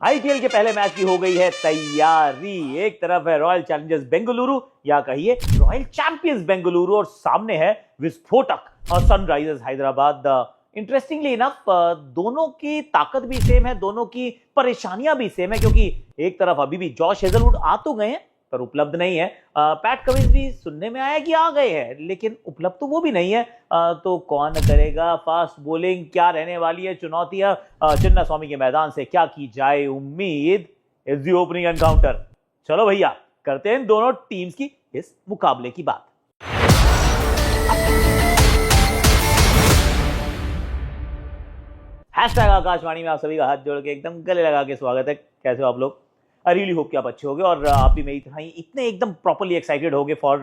IPL के पहले match की हो गई है तैयारी। एक तरफ है रॉयल चैलेंजर्स बेंगलुरु या कहिए रॉयल चैंपियंस बेंगलुरु और सामने है विस्फोटक और सनराइजर्स हैदराबाद। इंटरेस्टिंगली इनफ दोनों की ताकत भी सेम है, दोनों की परेशानियां भी सेम है, क्योंकि एक तरफ अभी भी जॉश हेजलवुड आ तो गए हैं पर उपलब्ध नहीं है। पैट कमिंस भी सुनने में आया कि आ गए हैं, लेकिन उपलब्ध तो वो भी नहीं है। तो कौन करेगा फास्ट बॉलिंग, क्या रहने वाली है चुनौतियां चिन्ना स्वामी के मैदान से, क्या की जाए उम्मीद इज दी ओपनिंग एनकाउंटर। चलो भैया करते हैं इन दोनों टीम्स की इस मुकाबले की बात। हैशटैग आकाशवाणी में आप सभी का हाथ जोड़ के एकदम गले लगा के स्वागत है। कैसे हो आप लोग? आई रियली होप कि आप अच्छे होगे और आप भी मेरी तरह ही इतने एकदम प्रॉपर्ली एक्साइटेड होगे for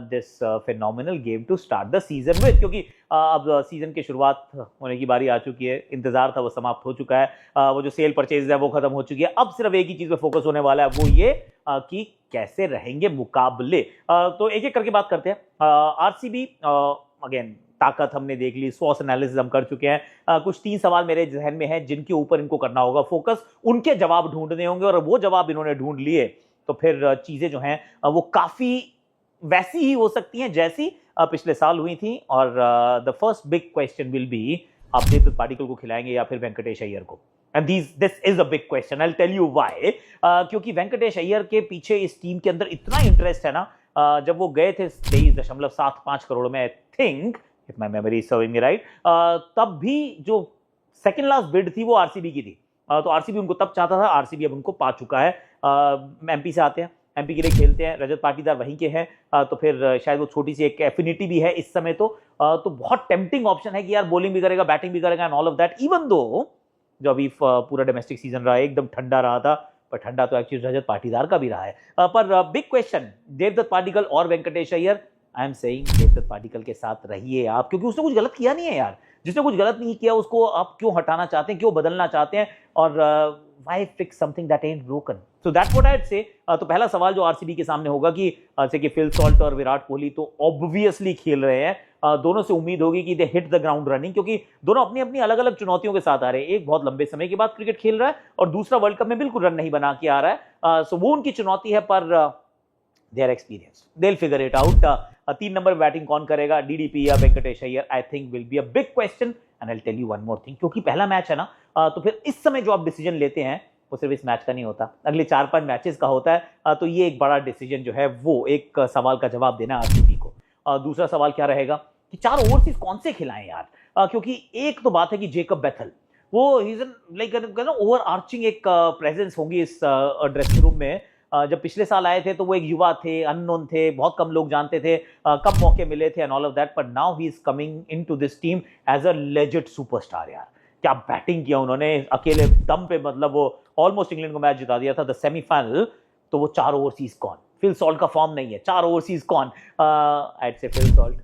this phenomenal game to start the season with, क्योंकि अब सीजन की शुरुआत होने की बारी आ चुकी है। इंतजार था वो समाप्त हो चुका है। वो जो सेल परचेज है वो खत्म हो चुकी है। अब सिर्फ एक ही चीज पे फोकस होने वाला है, वो ये कि कैसे रहेंगे मुकाबले। तो एक एक करके बात करते हैं। आरसीबी अगेन ताकत हमने देख ली, स्वॉट एनालिसिस हम कर चुके हैं। कुछ 3 सवाल मेरे जहन में हैं जिनके ऊपर इनको करना होगा फोकस, उनके जवाब ढूंढने होंगे और वो जवाब इन्होंने ढूंढ लिए तो फिर चीजें जो हैं वो काफी वैसी ही हो सकती हैं जैसी पिछले साल हुई थी। और the first big question will be, आप देवदत्त पाटिकल को खिलाएंगे या फिर वेंकटेश अय्यर को? And this is a big question, I will tell you why. क्योंकि वेंकटेश अय्यर के पीछे इस टीम के अंदर इतना इंटरेस्ट है ना। जब वो गए थे 23.75 करोड़ में, I think if my memory is serving me right, तब भी जो सेकंड लास्ट बिड थी वो आरसीबी की थी। तो आरसीबी उनको तब चाहता था, आरसीबी अब उनको पा चुका है। एमपी से आते हैं, एमपी के लिए खेलते हैं, रजत पाटीदार वहीं के हैं। तो फिर शायद वो छोटी सी एक एफिनिटी भी है इस समय। तो बहुत टेम्पटिंग ऑप्शन है कि यार बॉलिंग भी करेगा, बैटिंग भी करेगा and all of that. Even though जो अभी पूरा डोमेस्टिक सीजन रहा है एकदम ठंडा रहा था, पर ठंडा तो एक्चुअली रजत पाटीदार का भी रहा है। पर बिग क्वेश्चन, देवदत्त पाटिकल और Venkatesh Iyer. I am saying Devdutt Padikkal के साथ रहिए आप, क्योंकि उसने कुछ गलत किया नहीं है यार। जिसने कुछ गलत नहीं किया उसको आप क्यों हटाना चाहते हैं, क्यों बदलना चाहते हैं? और why fix something that ant broken? So that's what I would say. तो पहला सवाल जो आरसीबी के सामने होगा कि जैसे कि फिल सॉल्ट और विराट कोहली तो ऑब्वियसली खेल रहे हैं। दोनों से उम्मीद होगी कि दे हिट द ग्राउंड रनिंग, क्योंकि दोनों अपनी अपनी अलग अलग चुनौतियों के साथ आ रहे हैं। एक बहुत लंबे समय के बाद क्रिकेट खेल रहा है और दूसरा वर्ल्ड कप में बिल्कुल रन नहीं बना के आ रहा है। सो वो उनकी चुनौती है, पर they are experienced, they'll figure it out। 3 number batting कौन करेगा, डीडीपी या Venkatesh Iyer? I think will be a big question and I will tell you one more thing, क्योंकि पहला मैच है ना। तो फिर इस समय जो आप डिसीजन लेते हैं वो सिर्फ इस मैच का नहीं होता, अगले 4-5 मैचेस का होता है। तो ये एक बड़ा डिसीजन जो है वो एक सवाल का जवाब देना आरसीबी को। दूसरा सवाल क्या रहेगा कि 4 ओवरसीज कौन से खिलाएं यार? क्योंकि एक तो बात है कि जेकब बेथल, वो इज लाइक ओवर आर्चिंग एक प्रेजेंस होंगी इस ड्रेसिंग रूम में। जब पिछले साल आए थे तो वो एक युवा थे, अननोन थे, बहुत कम लोग जानते थे, कम मौके मिले थे and all of that. But now he is coming into this team as a legend superstar. यार क्या बैटिंग किया उन्होंने अकेले दम पे, मतलब वो ऑलमोस्ट इंग्लैंड को मैच जिता दिया था द सेमीफाइनल। तो वो 4 ओवरसीज कौन? फिल सॉल्ट का फॉर्म नहीं है, 4 ओवरसीज कौन? आई से फिल सॉल्ट,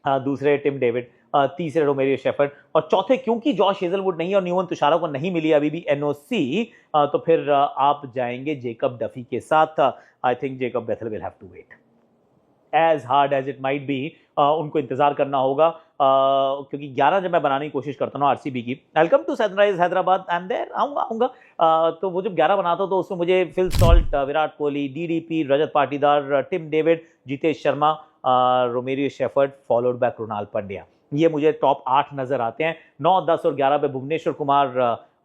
दूसरे टिम डेविड, तीसरे रोमेरियो शेफर्ड और चौथे क्योंकि जॉश हेजलवुड नहीं और न्यूमन तुषारा को नहीं मिली अभी भी एनओसी, तो फिर आप जाएंगे जेकब डफी के साथ। I think Jacob Bethell will have to wait as hard as it might be. उनको इंतजार करना होगा, क्योंकि 11 जब मैं बनाने की कोशिश करता हूँ आरसीबी की, welcome to Sunrise Hyderabad, I am there, आऊंगा। तो वो जब 11 बनाता तो उसमें मुझे Phil Salt, Virat Kohli, DDP, Rajat Patidar, Tim David, Jitesh Sharma, Romario Shepherd followed by Krunal Pandya, ये मुझे टॉप 8 नजर आते हैं। 9, 10 और 11 पे Bhuvneshwar Kumar,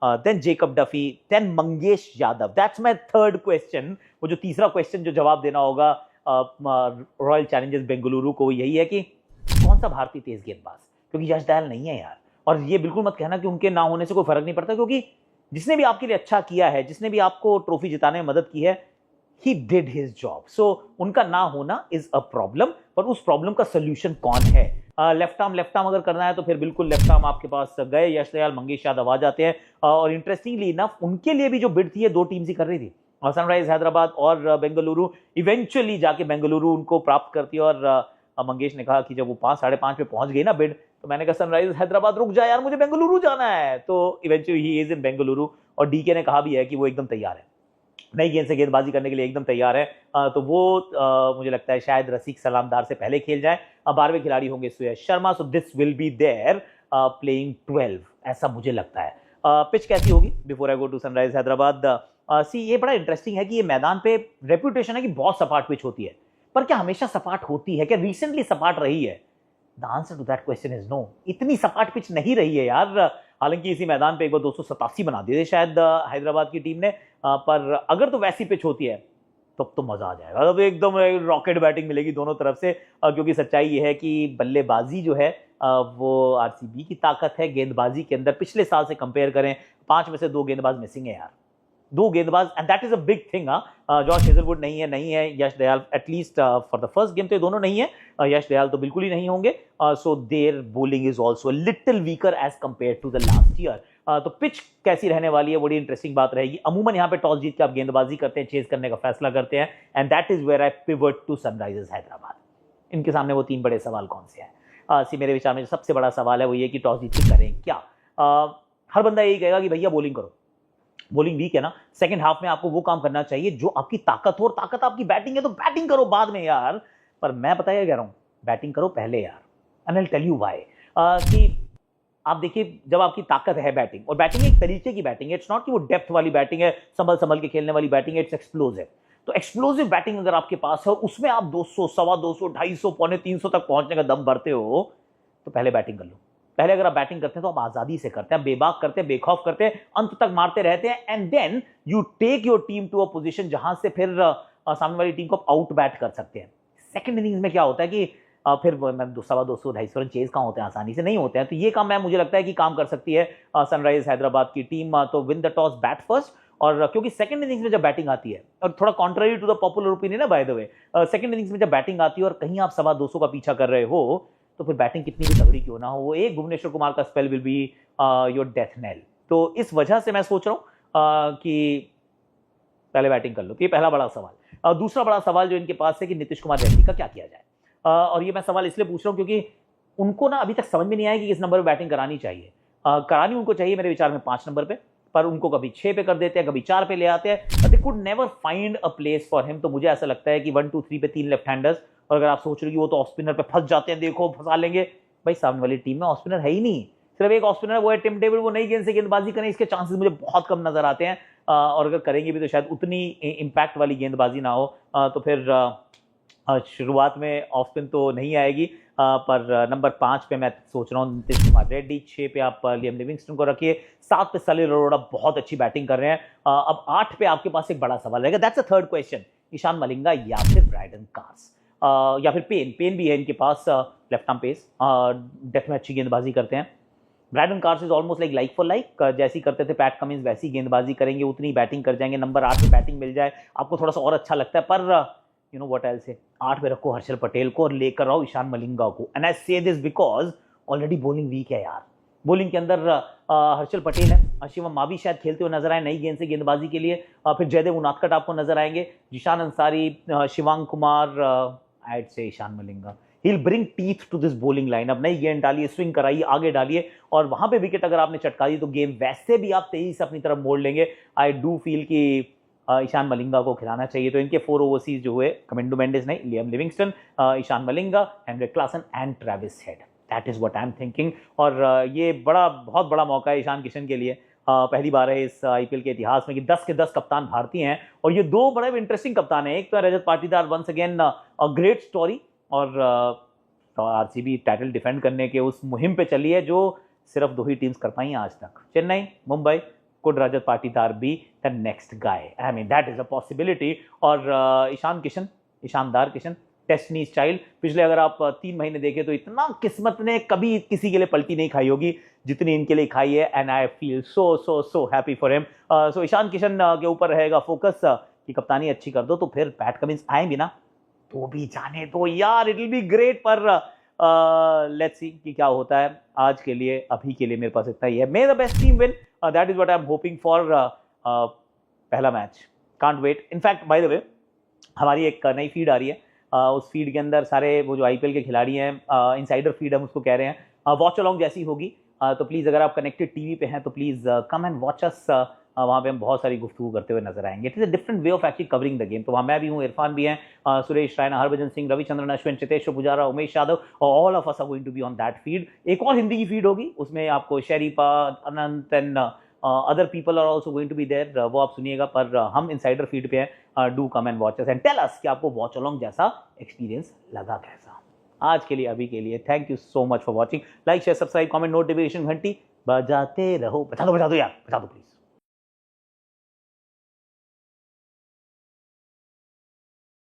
then Jacob Duffy, then Mangesh Yadav. That's my third question. वो जो तीसरा क्वेश्चन जो जवाब देना होगा रॉयल चैलेंजर्स बेंगलुरु को, यही है कि कौन सा भारतीय तेज गेंदबाज, क्योंकि यश दयाल नहीं है यार। और ये बिल्कुल मत कहना कि उनके ना होने से कोई फर्क नहीं पड़ता, क्योंकि जिसने भी आपके लिए अच्छा किया है, जिसने भी आपको ट्रॉफी जिताने में मदद की है, he did his job। so उनका ना होना is a problem, पर उस प्रॉब्लम का सोल्यूशन कौन है? लेफ्ट आर्म अगर करना है तो फिर बिल्कुल लेफ्ट आर्म आपके पास गए, यश दयाल, मंगेश यादव आ जाते हैं। और इंटरेस्टिंगली इनफ उनके लिए भी जो बिड थी ये 2 टीम्स ही कर रही थी, सनराइज हैदराबाद और बेंगलुरु। इवेंचुअली जाके बेंगलुरु उनको प्राप्त करती है और मंगेश ने कहा कि जब वो 5, 5.5 पे पहुंच गई ना बिड, तो मैंने कहा सनराइज हैदराबाद रुक जा यार, मुझे बेंगलुरु जाना है। तो eventually he is in Bengaluru और डीके ने कहा भी है कि वो एकदम तैयार है, नई गेंद से गेंदबाजी करने के लिए एकदम तैयार है। तो वो मुझे लगता है शायद रसिक सलामदार से पहले खेल जाए। 12वें खिलाड़ी होंगे Suyash Sharma. So this will be there playing 12, ऐसा मुझे लगता है। पिच कैसी होगी before I go to Sunrise Hyderabad? See ये बड़ा इंटरेस्टिंग है कि ये मैदान पे रेपुटेशन है कि बहुत सपाट पिच होती है, पर क्या हमेशा सपाट होती है? क्या रिसेंटली सपाट रही है? The answer to that question is no. इतनी सपाट पिच नहीं रही है यार। हालांकि इसी मैदान पे एक बार 287 बना दिए थे शायद हैदराबाद की टीम ने, पर अगर तो वैसी पिच होती है तब तो मजा आ जाएगा, तब एकदम रॉकेट बैटिंग मिलेगी दोनों तरफ से। क्योंकि सच्चाई ये है कि बल्लेबाजी जो है वो आरसीबी की ताकत है। गेंदबाजी के अंदर पिछले साल से कंपेयर करें, 5 में से 2 गेंदबाज मिसिंग है यार, 2 गेंदबाज, and that is a big thing. Josh Hazlewood नहीं है Yash Dayal, at least for the first game तो ये दोनों नहीं है। यश दयाल तो बिल्कुल ही नहीं होंगे। So there bowling is also little weaker as compare to the last year. तो पिच कैसी रहने वाली है, बड़ी इंटरेस्टिंग बात रहेगी। अमूमन यहाँ पे टॉस जीत के आप गेंदबाजी करते हैं, चेज करने का फैसला करते हैं, and that is where I pivot to Sunrisers Hyderabad. इनके सामने वो 3 बड़े सवाल कौन से हैं? मेरे विचार में जो सबसे बड़ा सवाल है वो ये कि टॉस जीत के करें क्या। हर बंदा यही कहेगा कि भैया बॉलिंग करो, बॉलिंग वीक है ना, सेकंड हाफ में आपको वो काम करना चाहिए जो आपकी ताकत हो, और ताकत आपकी बैटिंग है तो बैटिंग करो बाद में यार। पर मैं पता है क्या कह रहा हूं, बैटिंग करो पहले यार, and I will tell you why. कि आप देखिए, जब आपकी ताकत है बैटिंग, और बैटिंग एक तरीके की बैटिंग है, इट्स नॉट कि वो डेप्थ वाली बैटिंग है, संभल संभल के खेलने वाली बैटिंग है, इट्स एक्सप्लोसिव। तो एक्सप्लोसिव बैटिंग अगर आपके पास है, उसमें आप 200, 225, 250, पौने 300 तक पहुंचने का दम भरते हो, तो पहले बैटिंग कर लो। पहले अगर आप बैटिंग करते हैं तो आप आजादी से करते हैं, बेबाक करते हैं, बेखौफ करते हैं, अंत तक मारते रहते हैं, and then you take your team to a position जहां से फिर सामने वाली टीम को आप आउट बैट कर सकते हैं। सेकंड इनिंग्स में क्या होता है कि फिर 200, 250 रन चेज कहाँ होते हैं, आसानी से नहीं होते हैं। तो ये काम मुझे लगता है कि काम कर सकती है सनराइज हैदराबाद की टीम। तो win the toss, bat first, और क्योंकि सेकंड इनिंग्स में जब बैटिंग आती है, और थोड़ा contrary to the popular opinion है by the way, second innings में जब बैटिंग आती है और कहीं आप 225 का पीछा कर रहे हो, तो फिर बैटिंग कितनी भी तगड़ी क्यों ना हो, वो एक भुवनेश्वर कुमार का spell will be your death nail. तो इस वजह से मैं सोच रहा हूं कि पहले बैटिंग कर लो। तो ये पहला बड़ा सवाल। दूसरा बड़ा सवाल जो इनके पास है कि नीतीश कुमार रेड्डी का क्या किया जाए। और ये मैं सवाल इसलिए पूछ रहा हूं क्योंकि उनको ना अभी तक समझ में नहीं आया कि किस नंबर पर बैटिंग करानी चाहिए। करानी उनको चाहिए मेरे विचार में 5 नंबर पे, पर उनको कभी 6 पे कर देते हैं, कभी 4 पे ले आते हैं। They could never find a place for him. तो मुझे ऐसा लगता है कि 1, 2, 3 पे 3 लेफ्ट हैंडर्स, और अगर आप सोच रहे हो कि वो तो ऑफ स्पिनर पे फंस जाते हैं, देखो फंसा लेंगे, भाई सामने वाली टीम में ऑफ स्पिनर है ही नहीं, सिर्फ एक ऑफ स्पिनर है, वो है टिम डेविड। वो नई गेंद से गेंदबाजी करें, इसके चांसेस मुझे बहुत कम नजर आते हैं, और अगर करेंगे भी तो शायद उतनी इंपैक्ट वाली गेंदबाजी ना हो। तो फिर शुरुआत में ऑफ स्पिन तो नहीं आएगी, पर नंबर 5 पे मैं सोच रहा हूँ नीतीश कुमार रेड्डी, 6 पे आप लियम लिविंगस्टन को रखिए, 7 पे सलील अरोड़ा बहुत अच्छी बैटिंग कर रहे हैं। अब 8 पे आपके पास एक बड़ा सवाल रहेगा, that's a third question, Eshan Malinga या फिर ब्राइडन कार्स, या फिर पेन भी है इनके पास, लेफ्ट आर्म पेस, डेथ में अच्छी गेंदबाजी करते हैं। Brydon Carse is almost like for like, जैसी करते थे पैट कमिंस वैसी गेंदबाजी करेंगे, उतनी बैटिंग कर जाएंगे। नंबर 8 पे बैटिंग मिल जाए आपको थोड़ा सा और अच्छा लगता है, पर यू नो व्हाट आई से 8 पे रखो हर्षल पटेल को और लेकर आओ ईशान मलिंगा को। And I say this because already bowling weak है यार। बॉलिंग के अंदर हर्षल पटेल है, शिवम मावी शायद खेलते हुए नजर आए नई गेंद से गेंदबाजी के लिए, फिर जयदेव उनादकट आपको नजर आएंगे, Zeeshan Ansari, Shivang Kumar, I say Eshan Malinga. He will bring teeth to this bowling line. अब नई गेंद डालिए, स्विंग कराइए, आगे डालिए, और वहां पे विकेट अगर आपने चटका दी तो गेम वैसे भी आप तेजी से अपनी तरफ मोड़ लेंगे। आई डू फील कि ईशान मलिंगा को खिलाना चाहिए। तो इनके 4 ओवरसीज जो हुए, कमिंडो मेंडिस नहीं, Liam Livingstone, Eshan Malinga, Heinrich Klaasen and Travis Head, that is what I am thinking. और ये बहुत बड़ा मौका है ईशान किशन के लिए। पहली बार है इस आईपीएल के इतिहास में कि 10 के 10 कप्तान भारतीय हैं, और ये 2 बड़े इंटरेस्टिंग कप्तान हैं। एक तो Rajat Patidar, once again a great story, और आरसीबी टाइटल डिफेंड करने के उस मुहिम पे चली है जो सिर्फ 2 ही टीम्स कर पाई हैं आज तक, Chennai, Mumbai. Could Rajat Patidar be the next guy? I mean, that is a possibility. और ईशानदार किशन, डेस्टिनी चाइल्ड। पिछले अगर आप 3 महीने देखें तो इतना किस्मत ने कभी किसी के लिए पलटी नहीं खाई होगी जितनी इनके लिए खाई है, and I feel so happy for him. So Ishan Kishan के ऊपर रहेगा फोकस कि कप्तानी अच्छी कर दो, तो फिर पैट कमिंस आएंगे ना, तो भी जाने दो यार, इट विल बी ग्रेट। पर लेट्स सी कि क्या होता है। आज के लिए, अभी के लिए मेरे पास इतना ही है। May the best team win, that is what I am hoping for. पहला match, can't wait. In fact by the way, हमारी एक नई फीड आ रही है, उस फीड के अंदर सारे वो जो आईपीएल के खिलाड़ी हैं, इनसाइडर फीड हम उसको कह रहे हैं, वॉच अलॉन्ग जैसी होगी। तो प्लीज़ अगर आप कनेक्टेड टीवी पे हैं तो प्लीज़ कम एंड वॉच अस। वहाँ पे हम बहुत सारी गुफ्तगू करते हुए नजर आएंगे। It is a different way of actually covering the game. तो वहाँ मैं भी हूँ, इरफान भी हैं, Suresh Raina, Harbhajan Singh, Ravichandran Ashwin, Cheteshwar Pujara, Umesh Yadav, all of us are going to be on that feed. एक और हिंदी की फीड होगी, उसमें आपको Sharifa, Anant and other people are also going to be there, वो आप सुनिएगा, पर हम इनसाइडर फीड पे हैं. Do come and watch us and tell us कि आपको वॉच अलॉन्ग जैसा एक्सपीरियंस लगा कैसा. आज के लिए, अभी के लिए, thank you so much for watching. Like share subscribe comment notification घंटी बजाते रहो. बजा दो यार, बजा दो प्लीज.